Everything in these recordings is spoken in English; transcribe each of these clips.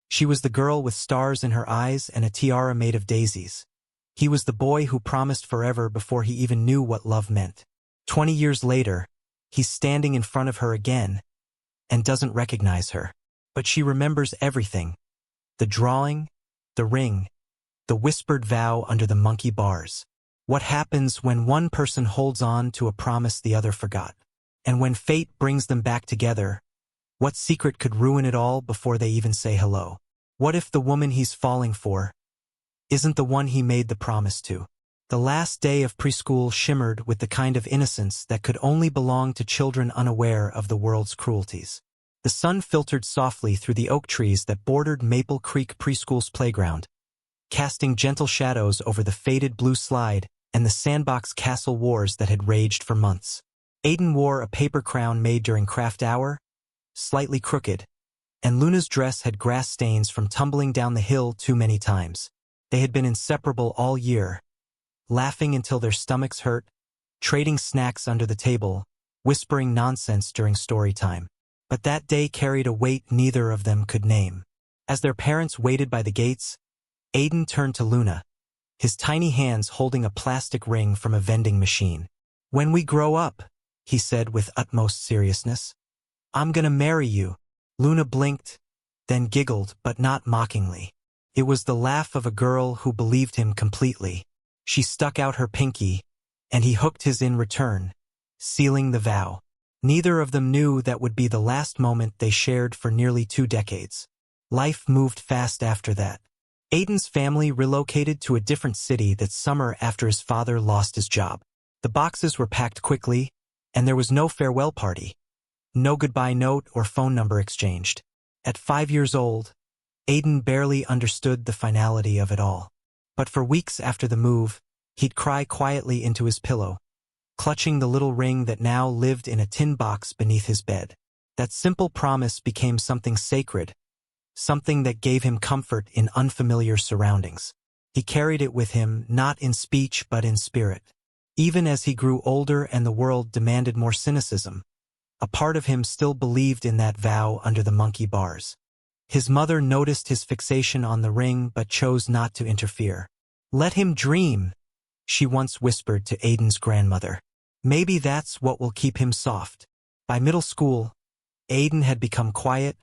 She was the girl with stars in her eyes and a tiara made of daisies. He was the boy who promised forever before he even knew what love meant. 20 years later, he's standing in front of her again and doesn't recognize her. But she remembers everything. The drawing, the ring, the whispered vow under the monkey bars. What happens when one person holds on to a promise the other forgot? And when fate brings them back together, what secret could ruin it all before they even say hello? What if the woman he's falling for isn't the one he made the promise to? The last day of preschool shimmered with the kind of innocence that could only belong to children unaware of the world's cruelties. The sun filtered softly through the oak trees that bordered Maple Creek Preschool's playground, casting gentle shadows over the faded blue slide and the sandbox castle wars that had raged for months. Aiden wore a paper crown made during craft hour, slightly crooked, and Luna's dress had grass stains from tumbling down the hill too many times. They had been inseparable all year, laughing until their stomachs hurt, trading snacks under the table, whispering nonsense during story time. But that day carried a weight neither of them could name. As their parents waited by the gates, Aiden turned to Luna, his tiny hands holding a plastic ring from a vending machine. "When we grow up," he said with utmost seriousness, "I'm gonna marry you." Luna blinked, then giggled, but not mockingly. It was the laugh of a girl who believed him completely. She stuck out her pinky, and he hooked his in return, sealing the vow. Neither of them knew that would be the last moment they shared for nearly 2 decades. Life moved fast after that. Aiden's family relocated to a different city that summer after his father lost his job. The boxes were packed quickly, and there was no farewell party. No goodbye note or phone number exchanged. At 5 years old, Aiden barely understood the finality of it all. But for weeks after the move, he'd cry quietly into his pillow, clutching the little ring that now lived in a tin box beneath his bed. That simple promise became something sacred, something that gave him comfort in unfamiliar surroundings. He carried it with him, not in speech but in spirit. Even as he grew older and the world demanded more cynicism, a part of him still believed in that vow under the monkey bars. His mother noticed his fixation on the ring but chose not to interfere. "Let him dream," she once whispered to Aiden's grandmother. "Maybe that's what will keep him soft." By middle school, Aiden had become quiet,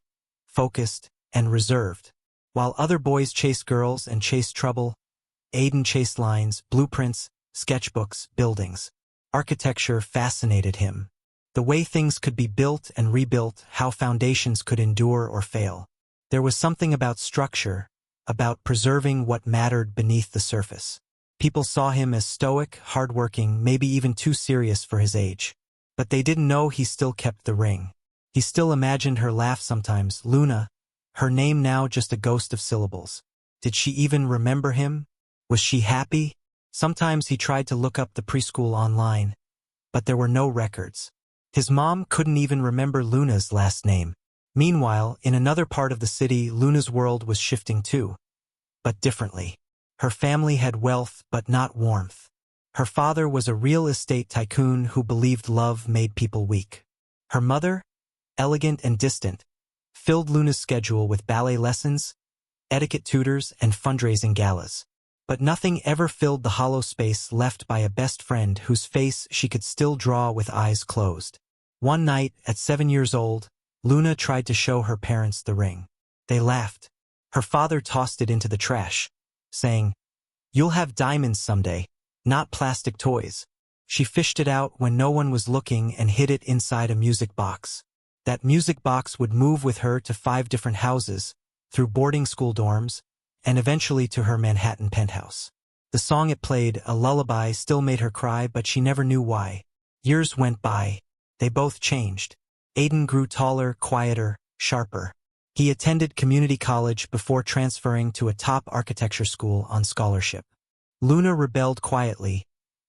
focused, and reserved. While other boys chased girls and chased trouble, Aiden chased lines, blueprints, sketchbooks, buildings. Architecture fascinated him. The way things could be built and rebuilt, how foundations could endure or fail. There was something about structure, about preserving what mattered beneath the surface. People saw him as stoic, hardworking, maybe even too serious for his age. But they didn't know he still kept the ring. He still imagined her laugh sometimes, Luna, her name now just a ghost of syllables. Did she even remember him? Was she happy? Sometimes he tried to look up the preschool online, but there were no records. His mom couldn't even remember Luna's last name. Meanwhile, in another part of the city, Luna's world was shifting too, but differently. Her family had wealth but not warmth. Her father was a real estate tycoon who believed love made people weak. Her mother, elegant and distant, filled Luna's schedule with ballet lessons, etiquette tutors, and fundraising galas. But nothing ever filled the hollow space left by a best friend whose face she could still draw with eyes closed. One night, at 7 years old, Luna tried to show her parents the ring. They laughed. Her father tossed it into the trash, saying, "You'll have diamonds someday, not plastic toys." She fished it out when no one was looking and hid it inside a music box. That music box would move with her to 5 different houses, through boarding school dorms, and eventually to her Manhattan penthouse. The song it played, a lullaby, still made her cry, but she never knew why. Years went by. They both changed. Aiden grew taller, quieter, sharper. He attended community college before transferring to a top architecture school on scholarship. Luna rebelled quietly,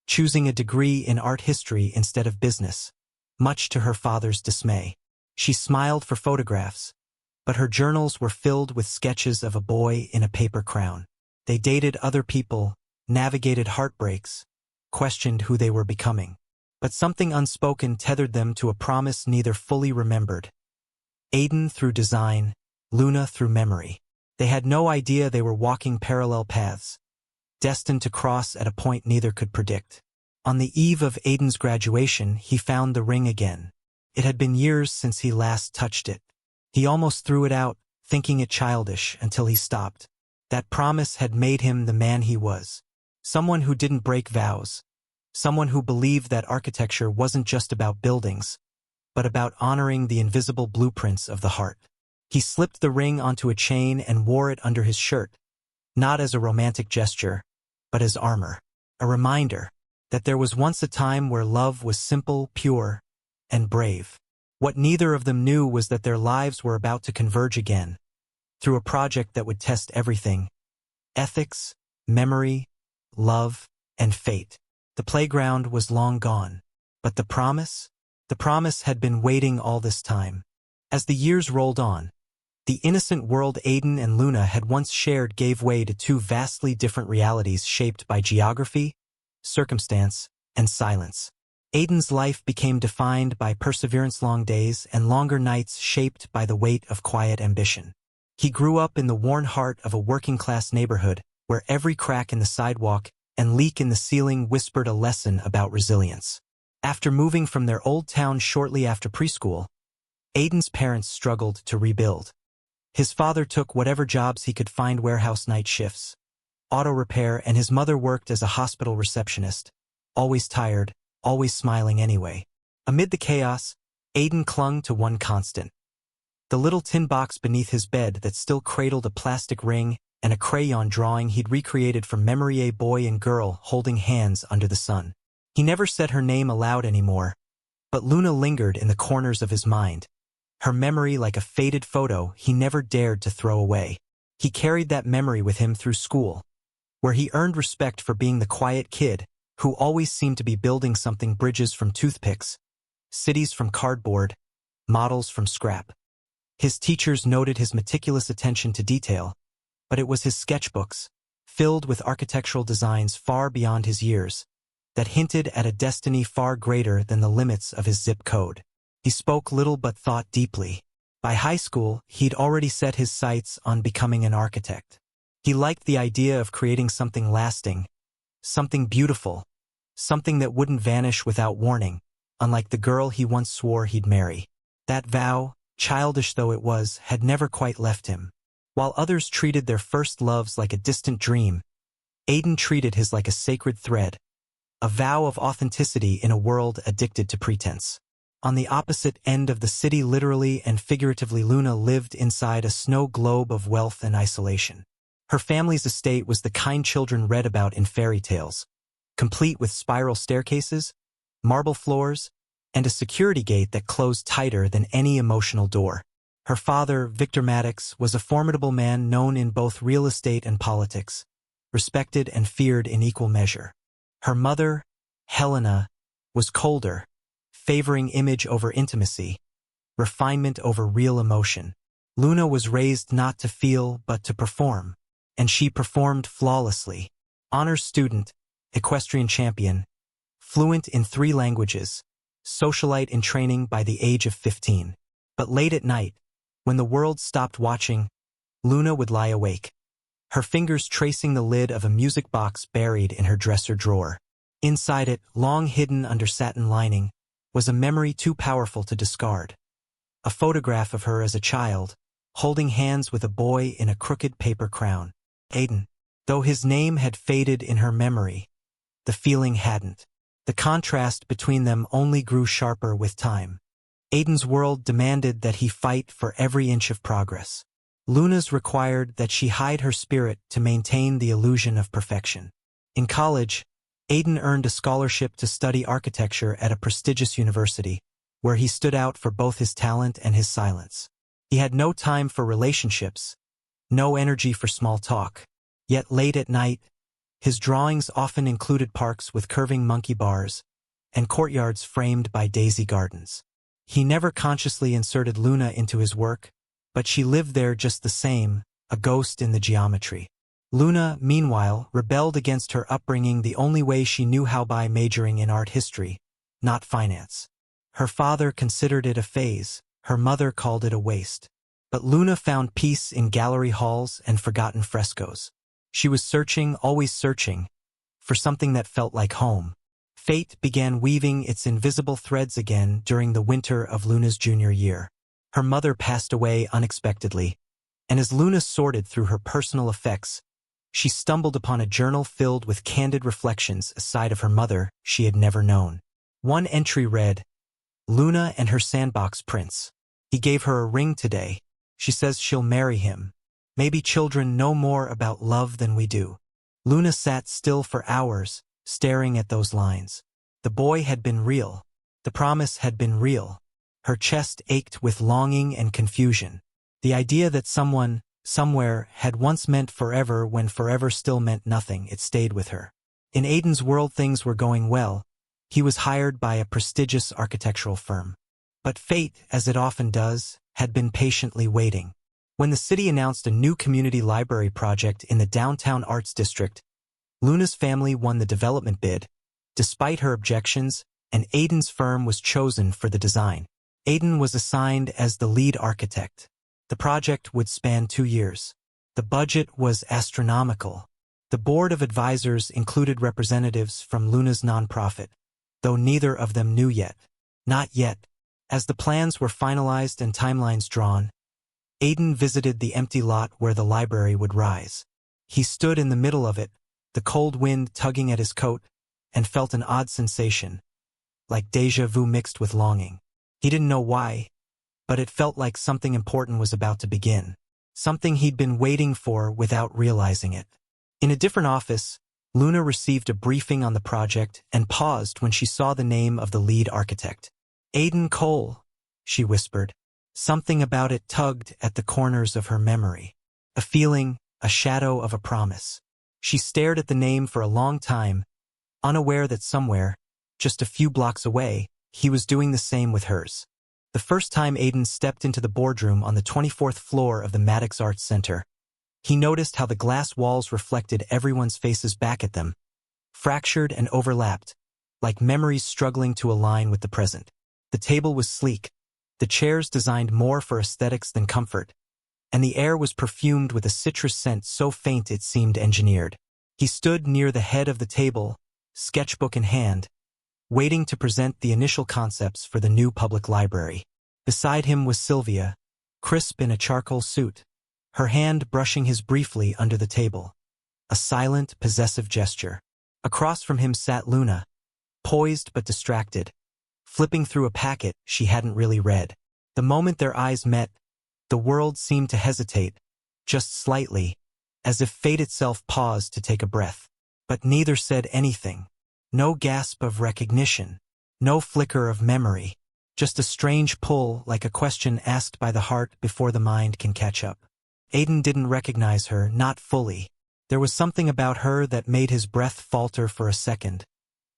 choosing a degree in art history instead of business, much to her father's dismay. She smiled for photographs, but her journals were filled with sketches of a boy in a paper crown. They dated other people, navigated heartbreaks, questioned who they were becoming. But something unspoken tethered them to a promise neither fully remembered. Aiden through design, Luna through memory. They had no idea they were walking parallel paths, destined to cross at a point neither could predict. On the eve of Aiden's graduation, he found the ring again. It had been years since he last touched it. He almost threw it out, thinking it childish, until he stopped. That promise had made him the man he was. Someone who didn't break vows. Someone who believed that architecture wasn't just about buildings, but about honoring the invisible blueprints of the heart. He slipped the ring onto a chain and wore it under his shirt, not as a romantic gesture, but as armor. A reminder that there was once a time where love was simple, pure, and brave. What neither of them knew was that their lives were about to converge again, through a project that would test everything: ethics, memory, love, and fate. The playground was long gone. But the promise? The promise had been waiting all this time. As the years rolled on, the innocent world Aiden and Luna had once shared gave way to two vastly different realities shaped by geography, circumstance, and silence. Aiden's life became defined by perseverance-long days and longer nights shaped by the weight of quiet ambition. He grew up in the worn heart of a working-class neighborhood where every crack in the sidewalk and leak in the ceiling whispered a lesson about resilience. After moving from their old town shortly after preschool, Aiden's parents struggled to rebuild. His father took whatever jobs he could find: warehouse night shifts, auto repair, and his mother worked as a hospital receptionist, always tired, always smiling anyway. Amid the chaos, Aiden clung to one constant: the little tin box beneath his bed that still cradled a plastic ring and a crayon drawing he'd recreated from memory, a boy and girl holding hands under the sun. He never said her name aloud anymore, but Luna lingered in the corners of his mind, her memory like a faded photo he never dared to throw away. He carried that memory with him through school, where he earned respect for being the quiet kid who always seemed to be building something: bridges from toothpicks, cities from cardboard, models from scrap. His teachers noted his meticulous attention to detail, but it was his sketchbooks, filled with architectural designs far beyond his years, that hinted at a destiny far greater than the limits of his zip code. He spoke little but thought deeply. By high school, he'd already set his sights on becoming an architect. He liked the idea of creating something lasting, something beautiful, something that wouldn't vanish without warning, unlike the girl he once swore he'd marry. That vow, childish though it was, had never quite left him. While others treated their first loves like a distant dream, Aiden treated his like a sacred thread, a vow of authenticity in a world addicted to pretense. On the opposite end of the city, literally and figuratively, Luna lived inside a snow globe of wealth and isolation. Her family's estate was the kind children read about in fairy tales, complete with spiral staircases, marble floors, and a security gate that closed tighter than any emotional door. Her father, Victor Maddox, was a formidable man known in both real estate and politics, respected and feared in equal measure. Her mother, Helena, was colder, favoring image over intimacy, refinement over real emotion. Luna was raised not to feel but to perform, and she performed flawlessly. Honors student, equestrian champion, fluent in 3 languages, socialite in training by the age of 15. But late at night, when the world stopped watching, Luna would lie awake, her fingers tracing the lid of a music box buried in her dresser drawer. Inside it, long hidden under satin lining, was a memory too powerful to discard. A photograph of her as a child, holding hands with a boy in a crooked paper crown. Aiden. Though his name had faded in her memory, the feeling hadn't. The contrast between them only grew sharper with time. Aiden's world demanded that he fight for every inch of progress. Luna's required that she hide her spirit to maintain the illusion of perfection. In college, Aiden earned a scholarship to study architecture at a prestigious university, where he stood out for both his talent and his silence. He had no time for relationships, no energy for small talk. Yet late at night, his drawings often included parks with curving monkey bars and courtyards framed by daisy gardens. He never consciously inserted Luna into his work, but she lived there just the same, a ghost in the geometry. Luna, meanwhile, rebelled against her upbringing the only way she knew how: by majoring in art history, not finance. Her father considered it a phase, her mother called it a waste. But Luna found peace in gallery halls and forgotten frescoes. She was searching, always searching, for something that felt like home. Fate began weaving its invisible threads again during the winter of Luna's junior year. Her mother passed away unexpectedly, and as Luna sorted through her personal effects, she stumbled upon a journal filled with candid reflections, a side of her mother she had never known. One entry read, "Luna and her sandbox prince. He gave her a ring today. She says she'll marry him. Maybe children know more about love than we do." Luna sat still for hours, staring at those lines. The boy had been real. The promise had been real. Her chest ached with longing and confusion. The idea that someone, somewhere, had once meant forever when forever still meant nothing, it stayed with her. In Aiden's world things were going well. He was hired by a prestigious architectural firm. But fate, as it often does, had been patiently waiting. When the city announced a new community library project in the downtown arts district, Luna's family won the development bid. Despite her objections, and Aiden's firm was chosen for the design. Aiden was assigned as the lead architect. The project would span 2 years. The budget was astronomical. The board of advisors included representatives from Luna's nonprofit, though neither of them knew yet. Not yet. As the plans were finalized and timelines drawn, Aiden visited the empty lot where the library would rise. He stood in the middle of it, the cold wind tugging at his coat, and felt an odd sensation, like déjà vu mixed with longing. He didn't know why, but it felt like something important was about to begin. Something he'd been waiting for without realizing it. In a different office, Luna received a briefing on the project and paused when she saw the name of the lead architect. "Aiden Cole," she whispered. Something about it tugged at the corners of her memory. A feeling, a shadow of a promise. She stared at the name for a long time, unaware that somewhere, just a few blocks away, he was doing the same with hers. The first time Aiden stepped into the boardroom on the 24th floor of the Maddox Arts Center, he noticed how the glass walls reflected everyone's faces back at them, fractured and overlapped, like memories struggling to align with the present. The table was sleek, the chairs designed more for aesthetics than comfort, and the air was perfumed with a citrus scent so faint it seemed engineered. He stood near the head of the table, sketchbook in hand, waiting to present the initial concepts for the new public library. Beside him was Sylvia, crisp in a charcoal suit, her hand brushing his briefly under the table. A silent, possessive gesture. Across from him sat Luna, poised but distracted, flipping through a packet she hadn't really read. The moment their eyes met, the world seemed to hesitate, just slightly, as if fate itself paused to take a breath. But neither said anything. No gasp of recognition, no flicker of memory, just a strange pull like a question asked by the heart before the mind can catch up. Aiden didn't recognize her, not fully. There was something about her that made his breath falter for a second,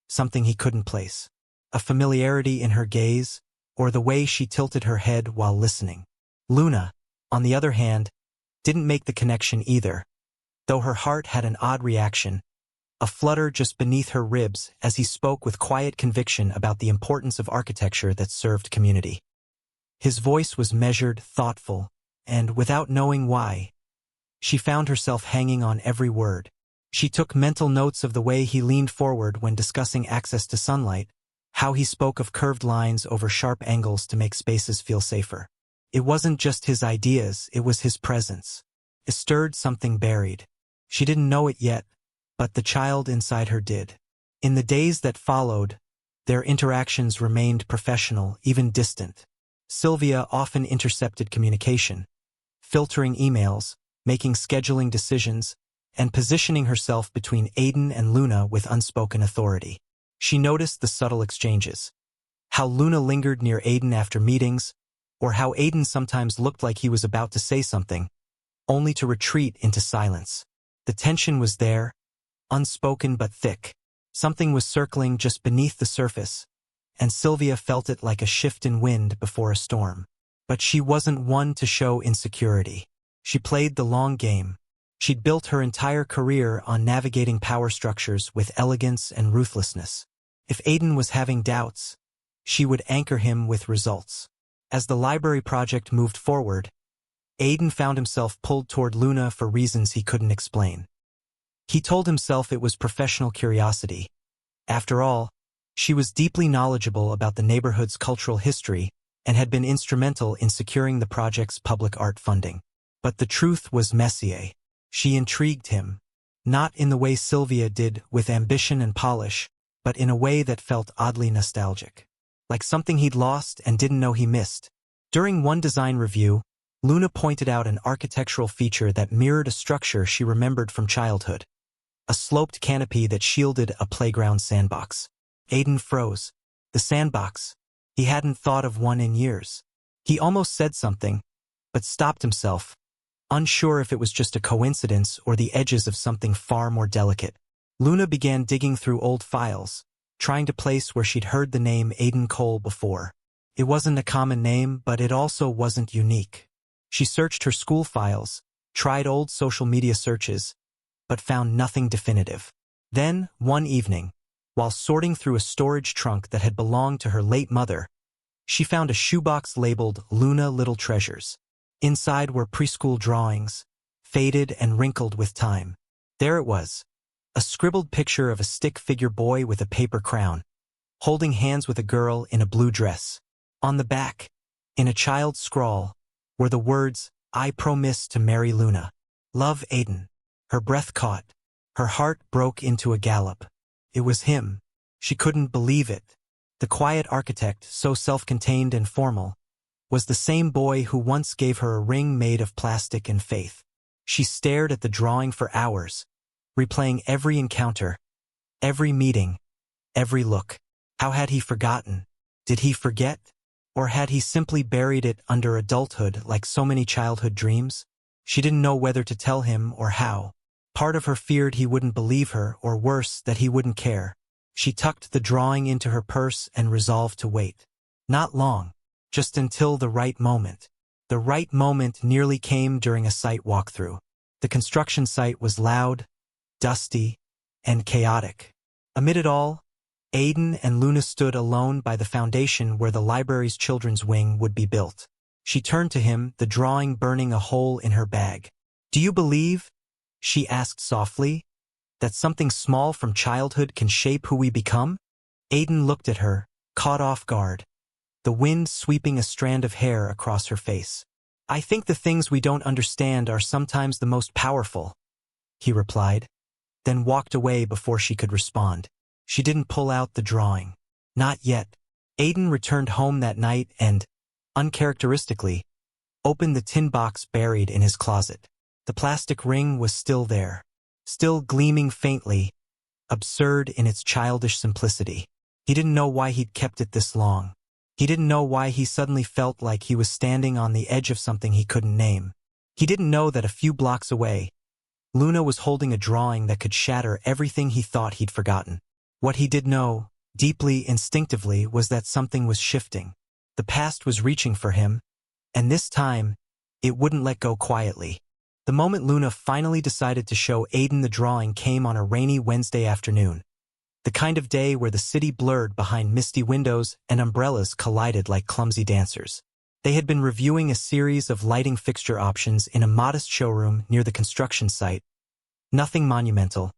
something he couldn't place. A familiarity in her gaze, or the way she tilted her head while listening. Luna, on the other hand, didn't make the connection either, though her heart had an odd reaction, a flutter just beneath her ribs as he spoke with quiet conviction about the importance of architecture that served community. His voice was measured, thoughtful, and, without knowing why, she found herself hanging on every word. She took mental notes of the way he leaned forward when discussing access to sunlight, how he spoke of curved lines over sharp angles to make spaces feel safer. It wasn't just his ideas, it was his presence. It stirred something buried. She didn't know it yet, but the child inside her did. In the days that followed, their interactions remained professional, even distant. Sylvia often intercepted communication, filtering emails, making scheduling decisions, and positioning herself between Aiden and Luna with unspoken authority. She noticed the subtle exchanges. How Luna lingered near Aiden after meetings, or how Aiden sometimes looked like he was about to say something, only to retreat into silence. The tension was there, unspoken but thick. Something was circling just beneath the surface, and Sylvia felt it like a shift in wind before a storm. But she wasn't one to show insecurity. She played the long game. She'd built her entire career on navigating power structures with elegance and ruthlessness. If Aiden was having doubts, she would anchor him with results. As the library project moved forward, Aiden found himself pulled toward Luna for reasons he couldn't explain. He told himself it was professional curiosity. After all, she was deeply knowledgeable about the neighborhood's cultural history and had been instrumental in securing the project's public art funding. But the truth was Messier. She intrigued him, not in the way Sylvia did with ambition and polish, but in a way that felt oddly nostalgic. Like something he'd lost and didn't know he missed. During one design review, Luna pointed out an architectural feature that mirrored a structure she remembered from childhood. A sloped canopy that shielded a playground sandbox. Aiden froze. The sandbox. He hadn't thought of one in years. He almost said something, but stopped himself, unsure if it was just a coincidence or the edges of something far more delicate. Luna began digging through old files, trying to place where she'd heard the name Aiden Cole before. It wasn't a common name, but it also wasn't unique. She searched her school files, tried old social media searches, but found nothing definitive. Then, one evening, while sorting through a storage trunk that had belonged to her late mother, she found a shoebox labeled Luna Little Treasures. Inside were preschool drawings, faded and wrinkled with time. There it was, a scribbled picture of a stick-figure boy with a paper crown, holding hands with a girl in a blue dress. On the back, in a child's scrawl, were the words, "I promise to marry Luna. Love, Aiden." Her breath caught. Her heart broke into a gallop. It was him. She couldn't believe it. The quiet architect, so self-contained and formal, was the same boy who once gave her a ring made of plastic and faith. She stared at the drawing for hours, replaying every encounter, every meeting, every look. How had he forgotten? Did he forget? Or had he simply buried it under adulthood like so many childhood dreams? She didn't know whether to tell him or how. Part of her feared he wouldn't believe her, or worse, that he wouldn't care. She tucked the drawing into her purse and resolved to wait. Not long, just until the right moment. The right moment nearly came during a site walkthrough. The construction site was loud, dusty, and chaotic. Amid it all, Aiden and Luna stood alone by the foundation where the library's children's wing would be built. She turned to him, the drawing burning a hole in her bag. "Do you believe," she asked softly, "that something small from childhood can shape who we become?" Aiden looked at her, caught off guard, the wind sweeping a strand of hair across her face. "I think the things we don't understand are sometimes the most powerful," he replied, then walked away before she could respond. She didn't pull out the drawing. Not yet. Aiden returned home that night and, uncharacteristically, opened the tin box buried in his closet. The plastic ring was still there, still gleaming faintly, absurd in its childish simplicity. He didn't know why he'd kept it this long. He didn't know why he suddenly felt like he was standing on the edge of something he couldn't name. He didn't know that a few blocks away, Luna was holding a drawing that could shatter everything he thought he'd forgotten. What he did know, deeply instinctively, was that something was shifting. The past was reaching for him, and this time, it wouldn't let go quietly. The moment Luna finally decided to show Aiden the drawing came on a rainy Wednesday afternoon. The kind of day where the city blurred behind misty windows and umbrellas collided like clumsy dancers. They had been reviewing a series of lighting fixture options in a modest showroom near the construction site. Nothing monumental,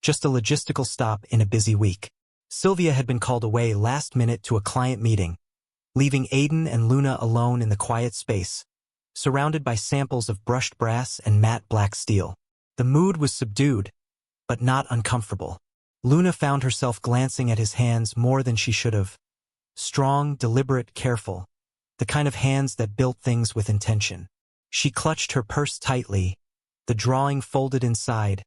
just a logistical stop in a busy week. Sylvia had been called away last minute to a client meeting, leaving Aiden and Luna alone in the quiet space, surrounded by samples of brushed brass and matte black steel. The mood was subdued, but not uncomfortable. Luna found herself glancing at his hands more than she should have. Strong, deliberate, careful. The kind of hands that built things with intention. She clutched her purse tightly, the drawing folded inside,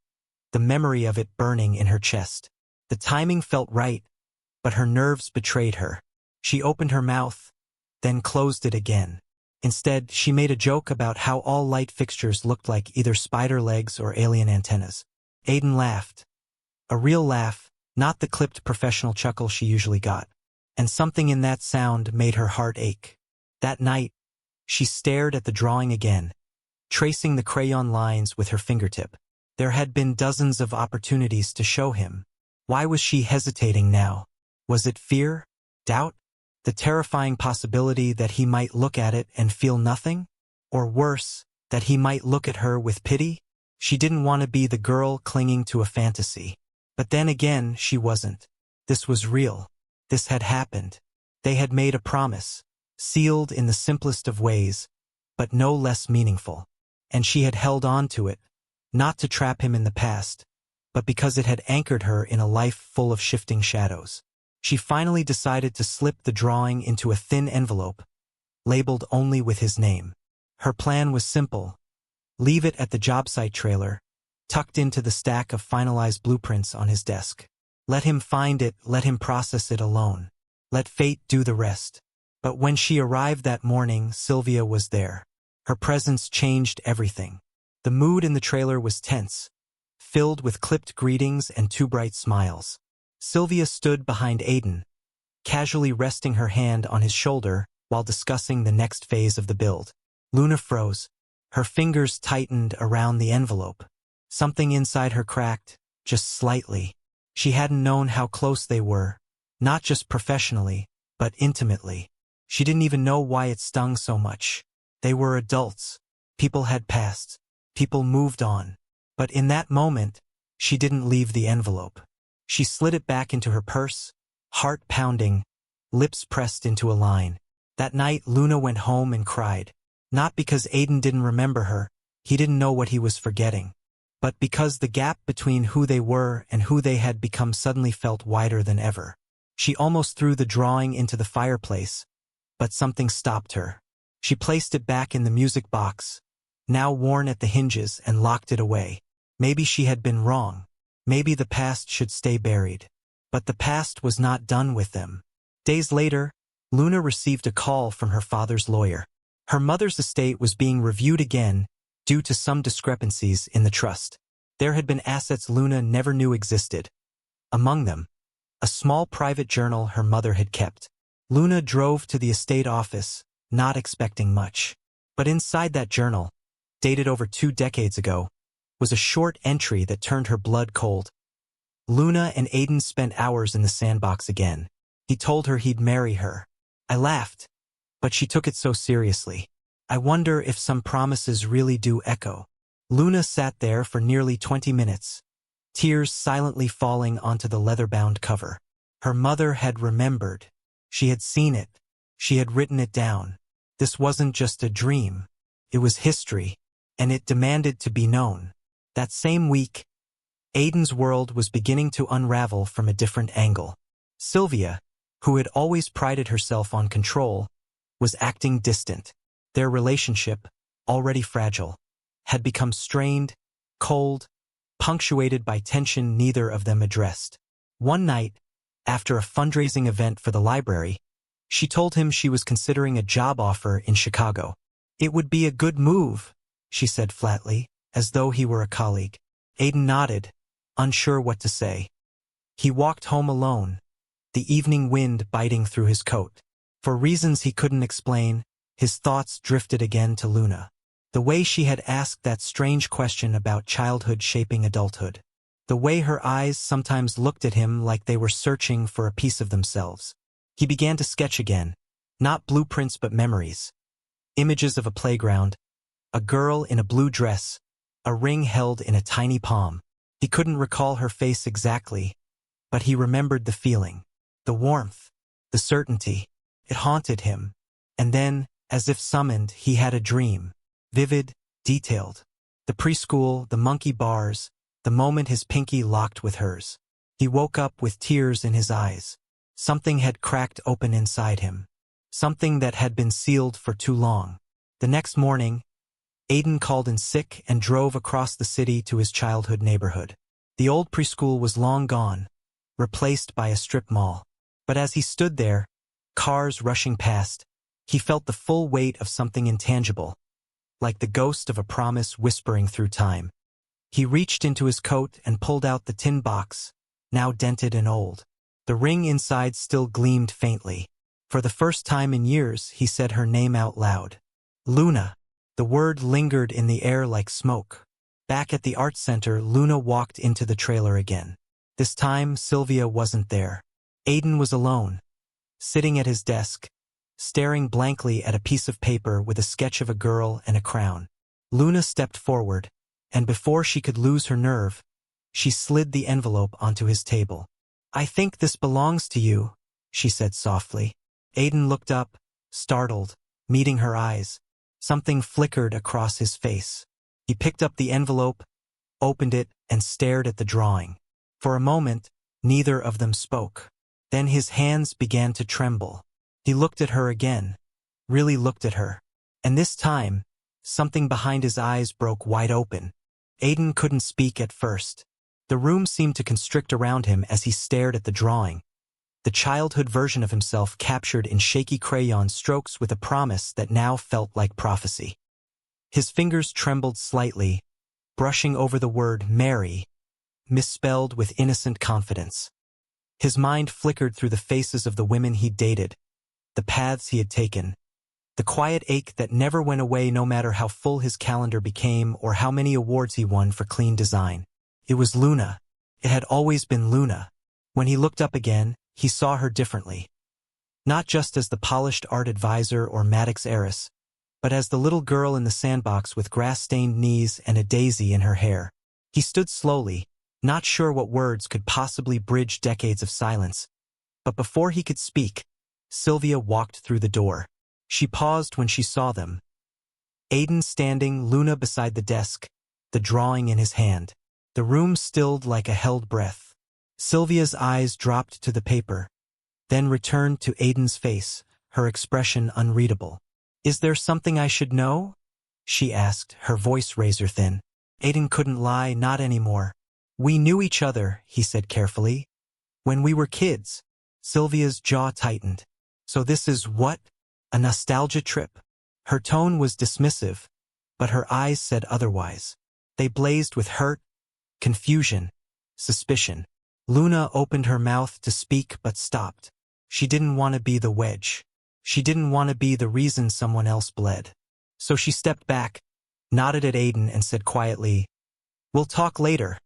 the memory of it burning in her chest. The timing felt right, but her nerves betrayed her. She opened her mouth, then closed it again. Instead, she made a joke about how all light fixtures looked like either spider legs or alien antennas. Aiden laughed. A real laugh, not the clipped professional chuckle she usually got. And something in that sound made her heart ache. That night, she stared at the drawing again, tracing the crayon lines with her fingertip. There had been dozens of opportunities to show him. Why was she hesitating now? Was it fear? Doubt? The terrifying possibility that he might look at it and feel nothing? Or worse, That he might look at her with pity? She didn't want to be the girl clinging to a fantasy. But then again, she wasn't. This was real. This had happened. They had made a promise, sealed in the simplest of ways, but no less meaningful. And she had held on to it, not to trap him in the past, but because it had anchored her in a life full of shifting shadows. She finally decided to slip the drawing into a thin envelope, labeled only with his name. Her plan was simple. Leave it at the job site trailer, tucked into the stack of finalized blueprints on his desk. Let him find it, let him process it alone. Let fate do the rest. But when she arrived that morning, Sylvia was there. Her presence changed everything. The mood in the trailer was tense, filled with clipped greetings and too bright smiles. Sylvia stood behind Aiden, casually resting her hand on his shoulder while discussing the next phase of the build. Luna froze. Her fingers tightened around the envelope. Something inside her cracked, just slightly. She hadn't known how close they were, not just professionally, but intimately. She didn't even know why it stung so much. They were adults. People had passed. People moved on. But in that moment, she didn't leave the envelope. She slid it back into her purse, heart pounding, lips pressed into a line. That night, Luna went home and cried. Not because Aiden didn't remember her, he didn't know what he was forgetting, but because the gap between who they were and who they had become suddenly felt wider than ever. She almost threw the drawing into the fireplace, but something stopped her. She placed it back in the music box, now worn at the hinges, and locked it away. Maybe she had been wrong. Maybe the past should stay buried. But the past was not done with them. Days later, Luna received a call from her father's lawyer. Her mother's estate was being reviewed again due to some discrepancies in the trust. There had been assets Luna never knew existed. Among them, a small private journal her mother had kept. Luna drove to the estate office, not expecting much. But inside that journal, dated over 2 decades ago, was a short entry that turned her blood cold. Luna and Aiden spent hours in the sandbox again. He told her he'd marry her. I laughed, but she took it so seriously. I wonder if some promises really do echo. Luna sat there for nearly 20 minutes, tears silently falling onto the leather-bound cover. Her mother had remembered. She had seen it. She had written it down. This wasn't just a dream. It was history, and it demanded to be known. That same week, Aiden's world was beginning to unravel from a different angle. Sylvia, who had always prided herself on control, was acting distant. Their relationship, already fragile, had become strained, cold, punctuated by tension neither of them addressed. One night, after a fundraising event for the library, she told him she was considering a job offer in Chicago. It would be a good move, she said flatly, as though he were a colleague. Aiden nodded, unsure what to say. He walked home alone, the evening wind biting through his coat. For reasons he couldn't explain, his thoughts drifted again to Luna. The way she had asked that strange question about childhood shaping adulthood. The way her eyes sometimes looked at him like they were searching for a piece of themselves. He began to sketch again, not blueprints but memories. Images of a playground, a girl in a blue dress, a ring held in a tiny palm. He couldn't recall her face exactly, but he remembered the feeling, the warmth, the certainty. It haunted him. And then, as if summoned, he had a dream. Vivid, detailed. The preschool, the monkey bars, the moment his pinky locked with hers. He woke up with tears in his eyes. Something had cracked open inside him. Something that had been sealed for too long. The next morning, Aiden called in sick and drove across the city to his childhood neighborhood. The old preschool was long gone, replaced by a strip mall. But as he stood there, cars rushing past, he felt the full weight of something intangible, like the ghost of a promise whispering through time. He reached into his coat and pulled out the tin box, now dented and old. The ring inside still gleamed faintly. For the first time in years, he said her name out loud. Luna. The word lingered in the air like smoke. Back at the art center, Luna walked into the trailer again. This time, Sylvia wasn't there. Aiden was alone, sitting at his desk, staring blankly at a piece of paper with a sketch of a girl and a crown. Luna stepped forward, and before she could lose her nerve, she slid the envelope onto his table. "I think this belongs to you," she said softly. Aiden looked up, startled, meeting her eyes. Something flickered across his face. He picked up the envelope, opened it, and stared at the drawing. For a moment, neither of them spoke. Then his hands began to tremble. He looked at her again, really looked at her. And this time, something behind his eyes broke wide open. Aiden couldn't speak at first. The room seemed to constrict around him as he stared at the drawing. The childhood version of himself captured in shaky crayon strokes with a promise that now felt like prophecy. His fingers trembled slightly, brushing over the word Mary, misspelled with innocent confidence. His mind flickered through the faces of the women he'd dated, the paths he had taken, the quiet ache that never went away no matter how full his calendar became or how many awards he won for clean design. It was Luna. It had always been Luna. When he looked up again, he saw her differently. Not just as the polished art advisor or Maddox heiress, but as the little girl in the sandbox with grass-stained knees and a daisy in her hair. He stood slowly, not sure what words could possibly bridge decades of silence. But before he could speak, Sylvia walked through the door. She paused when she saw them. Aiden standing, Luna beside the desk, the drawing in his hand. The room stilled like a held breath. Sylvia's eyes dropped to the paper, then returned to Aiden's face, her expression unreadable. "Is there something I should know?" she asked, her voice razor-thin. Aiden couldn't lie, not anymore. "We knew each other," he said carefully. "When we were kids." Sylvia's jaw tightened. "So this is what? A nostalgia trip?" Her tone was dismissive, but her eyes said otherwise. They blazed with hurt, confusion, suspicion. Luna opened her mouth to speak but stopped. She didn't want to be the wedge. She didn't want to be the reason someone else bled. So she stepped back, nodded at Aiden and said quietly, "We'll talk later."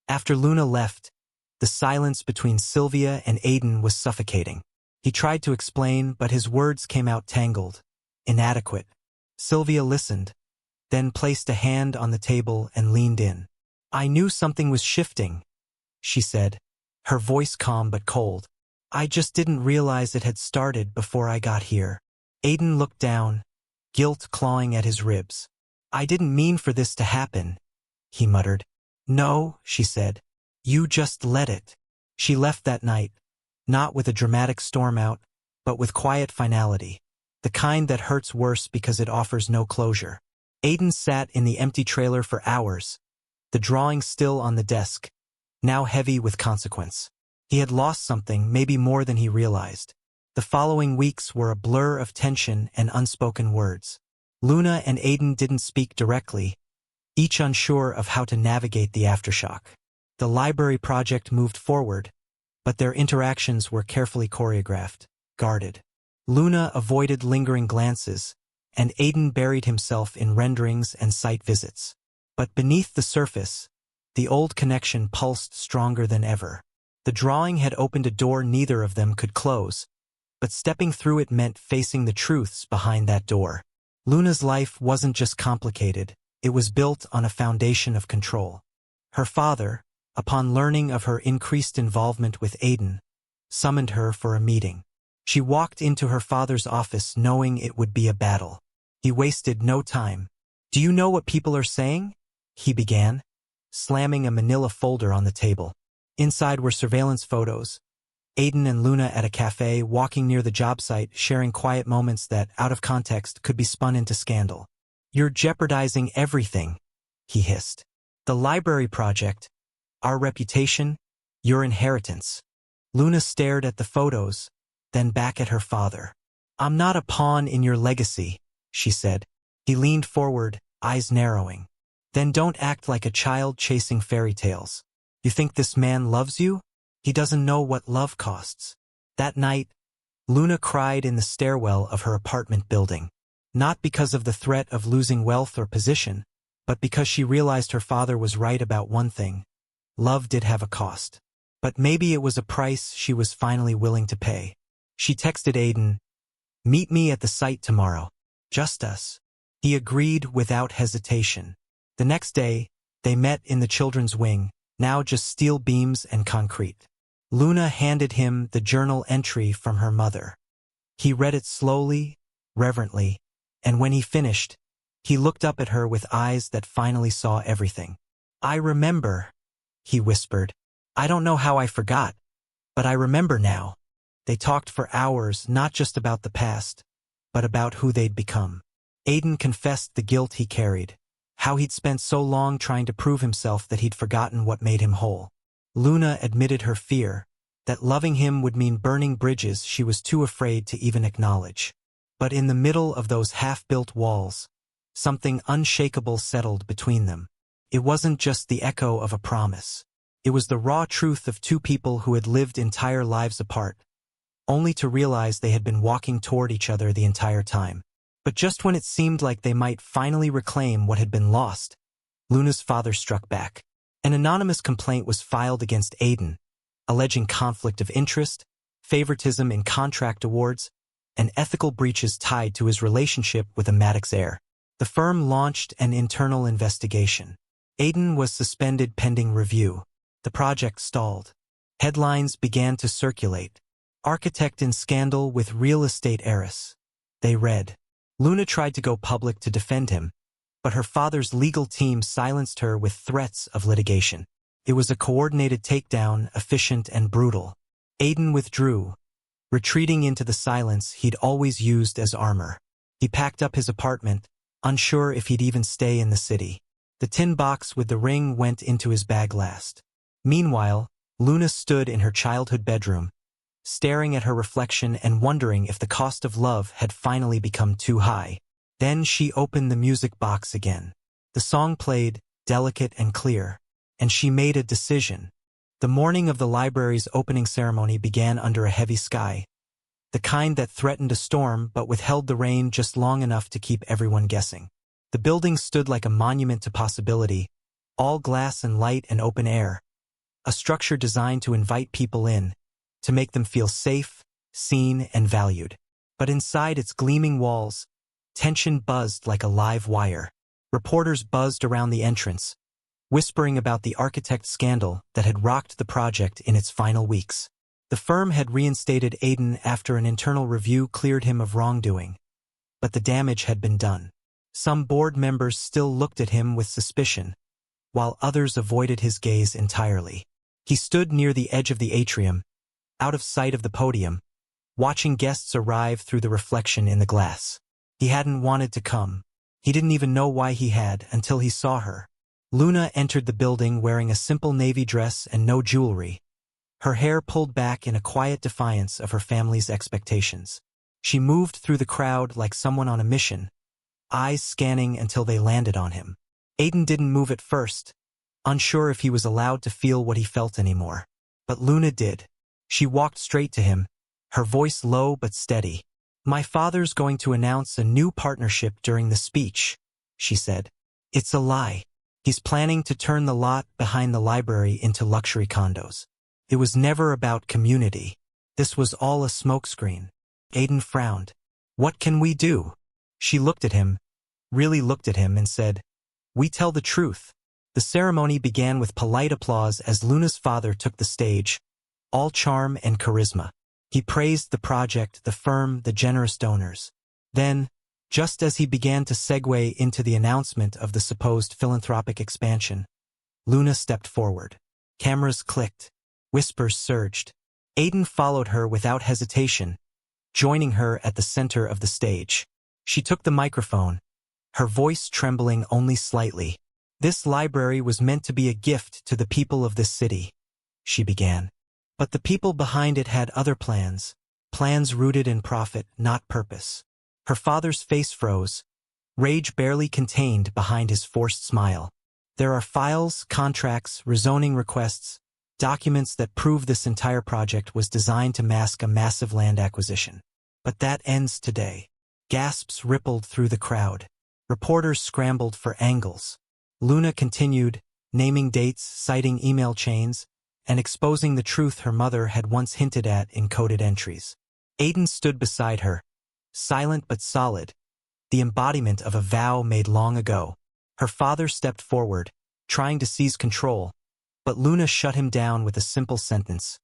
After Luna left, the silence between Sylvia and Aiden was suffocating. He tried to explain, but his words came out tangled, inadequate. Sylvia listened, then placed a hand on the table and leaned in. "I knew something was shifting," she said, her voice calm but cold. "I just didn't realize it had started before I got here." Aiden looked down, guilt clawing at his ribs. "I didn't mean for this to happen," he muttered. "No," she said. "You just let it." She left that night, not with a dramatic storm out, but with quiet finality, the kind that hurts worse because it offers no closure. Aiden sat in the empty trailer for hours, the drawing still on the desk, now heavy with consequence. He had lost something, maybe more than he realized. The following weeks were a blur of tension and unspoken words. Luna and Aiden didn't speak directly, each unsure of how to navigate the aftershock. The library project moved forward, but their interactions were carefully choreographed, guarded. Luna avoided lingering glances, and Aiden buried himself in renderings and site visits. But beneath the surface, the old connection pulsed stronger than ever. The drawing had opened a door neither of them could close, but stepping through it meant facing the truths behind that door. Luna's life wasn't just complicated, it was built on a foundation of control. Her father, upon learning of her increased involvement with Aiden, summoned her for a meeting. She walked into her father's office knowing it would be a battle. He wasted no time. "Do you know what people are saying?" he began, slamming a manila folder on the table. Inside were surveillance photos, Aiden and Luna at a cafe, walking near the job site, sharing quiet moments that, out of context, could be spun into scandal. "You're jeopardizing everything," he hissed. "The library project, our reputation, your inheritance." Luna stared at the photos, then back at her father. "I'm not a pawn in your legacy," she said. He leaned forward, eyes narrowing. "Then don't act like a child chasing fairy tales. You think this man loves you? He doesn't know what love costs." That night, Luna cried in the stairwell of her apartment building. Not because of the threat of losing wealth or position, but because she realized her father was right about one thing. Love did have a cost. But maybe it was a price she was finally willing to pay. She texted Aiden, "Meet me at the site tomorrow. Just us." He agreed without hesitation. The next day, they met in the children's wing, now just steel beams and concrete. Luna handed him the journal entry from her mother. He read it slowly, reverently, and when he finished, he looked up at her with eyes that finally saw everything. "I remember," he whispered. "I don't know how I forgot, but I remember now." They talked for hours, not just about the past, but about who they'd become. Aiden confessed the guilt he carried, how he'd spent so long trying to prove himself that he'd forgotten what made him whole. Luna admitted her fear, that loving him would mean burning bridges she was too afraid to even acknowledge. But in the middle of those half-built walls, something unshakable settled between them. It wasn't just the echo of a promise. It was the raw truth of two people who had lived entire lives apart, only to realize they had been walking toward each other the entire time. But just when it seemed like they might finally reclaim what had been lost, Luna's father struck back. An anonymous complaint was filed against Aiden, alleging conflict of interest, favoritism in contract awards, and ethical breaches tied to his relationship with a Maddox heir. The firm launched an internal investigation. Aiden was suspended pending review. The project stalled. Headlines began to circulate. "Architect in scandal with real estate heiress." They read. Luna tried to go public to defend him, but her father's legal team silenced her with threats of litigation. It was a coordinated takedown, efficient and brutal. Aiden withdrew, retreating into the silence he'd always used as armor. He packed up his apartment, unsure if he'd even stay in the city. The tin box with the ring went into his bag last. Meanwhile, Luna stood in her childhood bedroom, staring at her reflection and wondering if the cost of love had finally become too high. Then she opened the music box again. The song played, delicate and clear, and she made a decision. The morning of the library's opening ceremony began under a heavy sky, the kind that threatened a storm but withheld the rain just long enough to keep everyone guessing. The building stood like a monument to possibility, all glass and light and open air, a structure designed to invite people in, to make them feel safe, seen, and valued. But inside its gleaming walls, tension buzzed like a live wire. Reporters buzzed around the entrance, whispering about the architect scandal that had rocked the project in its final weeks. The firm had reinstated Aiden after an internal review cleared him of wrongdoing, but the damage had been done. Some board members still looked at him with suspicion, while others avoided his gaze entirely. He stood near the edge of the atrium, out of sight of the podium, watching guests arrive through the reflection in the glass. He hadn't wanted to come. He didn't even know why he had until he saw her. Luna entered the building wearing a simple navy dress and no jewelry, her hair pulled back in a quiet defiance of her family's expectations. She moved through the crowd like someone on a mission, eyes scanning until they landed on him. Aiden didn't move at first, unsure if he was allowed to feel what he felt anymore. But Luna did. She walked straight to him, her voice low but steady. "My father's going to announce a new partnership during the speech," she said. "It's a lie. He's planning to turn the lot behind the library into luxury condos. It was never about community. This was all a smokescreen." Aiden frowned. "What can we do?" She looked at him, really looked at him, and said, "We tell the truth." The ceremony began with polite applause as Luna's father took the stage, all charm and charisma. He praised the project, the firm, the generous donors. Then, just as he began to segue into the announcement of the supposed philanthropic expansion, Luna stepped forward. Cameras clicked. Whispers surged. Aiden followed her without hesitation, joining her at the center of the stage. She took the microphone, her voice trembling only slightly. "This library was meant to be a gift to the people of this city," she began. "But the people behind it had other plans, plans rooted in profit, not purpose." Her father's face froze, rage barely contained behind his forced smile. "There are files, contracts, rezoning requests, documents that prove this entire project was designed to mask a massive land acquisition. But that ends today." Gasps rippled through the crowd. Reporters scrambled for angles. Luna continued, naming dates, citing email chains, and exposing the truth her mother had once hinted at in coded entries. Aiden stood beside her, silent but solid, the embodiment of a vow made long ago. Her father stepped forward, trying to seize control, but Luna shut him down with a simple sentence.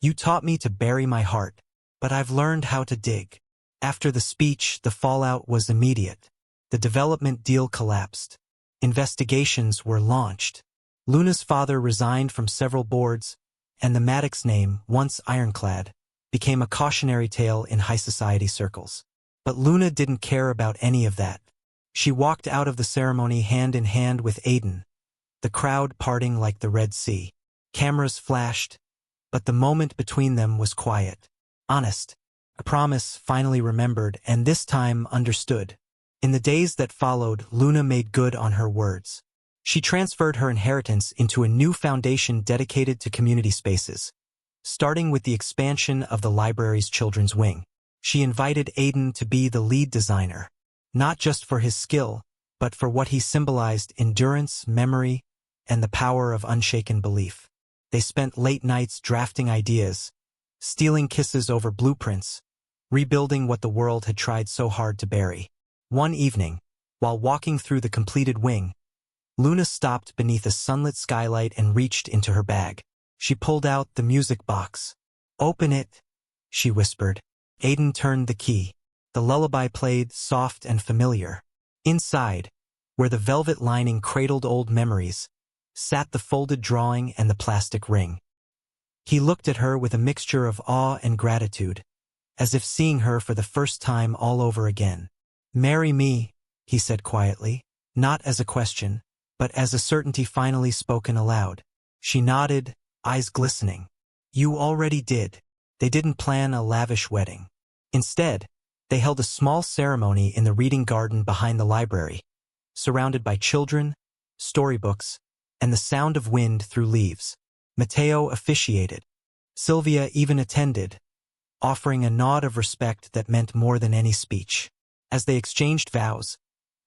"You taught me to bury my heart, but I've learned how to dig." After the speech, the fallout was immediate. The development deal collapsed. Investigations were launched. Luna's father resigned from several boards, and the Maddox name, once ironclad, became a cautionary tale in high society circles. But Luna didn't care about any of that. She walked out of the ceremony hand in hand with Aiden, the crowd parting like the Red Sea. Cameras flashed, but the moment between them was quiet. Honest. A promise finally remembered, and this time understood. In the days that followed, Luna made good on her words. She transferred her inheritance into a new foundation dedicated to community spaces. Starting with the expansion of the library's children's wing, she invited Aiden to be the lead designer, not just for his skill, but for what he symbolized: endurance, memory, and the power of unshaken belief. They spent late nights drafting ideas, stealing kisses over blueprints, rebuilding what the world had tried so hard to bury. One evening, while walking through the completed wing, Luna stopped beneath a sunlit skylight and reached into her bag. She pulled out the music box. "Open it," she whispered. Aiden turned the key. The lullaby played, soft and familiar. Inside, where the velvet lining cradled old memories, sat the folded drawing and the plastic ring. He looked at her with a mixture of awe and gratitude, as if seeing her for the first time all over again. "Marry me," he said quietly, not as a question, but as a certainty finally spoken aloud. She nodded, eyes glistening. "You already did." They didn't plan a lavish wedding. Instead, they held a small ceremony in the reading garden behind the library, surrounded by children, storybooks, and the sound of wind through leaves. Mateo officiated. Sylvia even attended, offering a nod of respect that meant more than any speech. As they exchanged vows,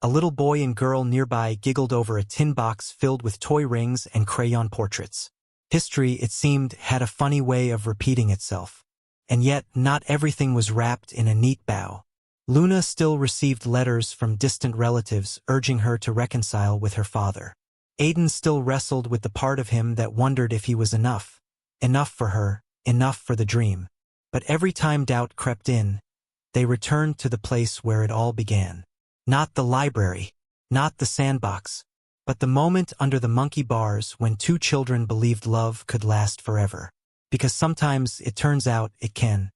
a little boy and girl nearby giggled over a tin box filled with toy rings and crayon portraits. History, it seemed, had a funny way of repeating itself. And yet, not everything was wrapped in a neat bow. Luna still received letters from distant relatives urging her to reconcile with her father. Aiden still wrestled with the part of him that wondered if he was enough. Enough for her, enough for the dream. But every time doubt crept in, they returned to the place where it all began. Not the library, not the sandbox, but the moment under the monkey bars when two children believed love could last forever. Because sometimes it turns out it can.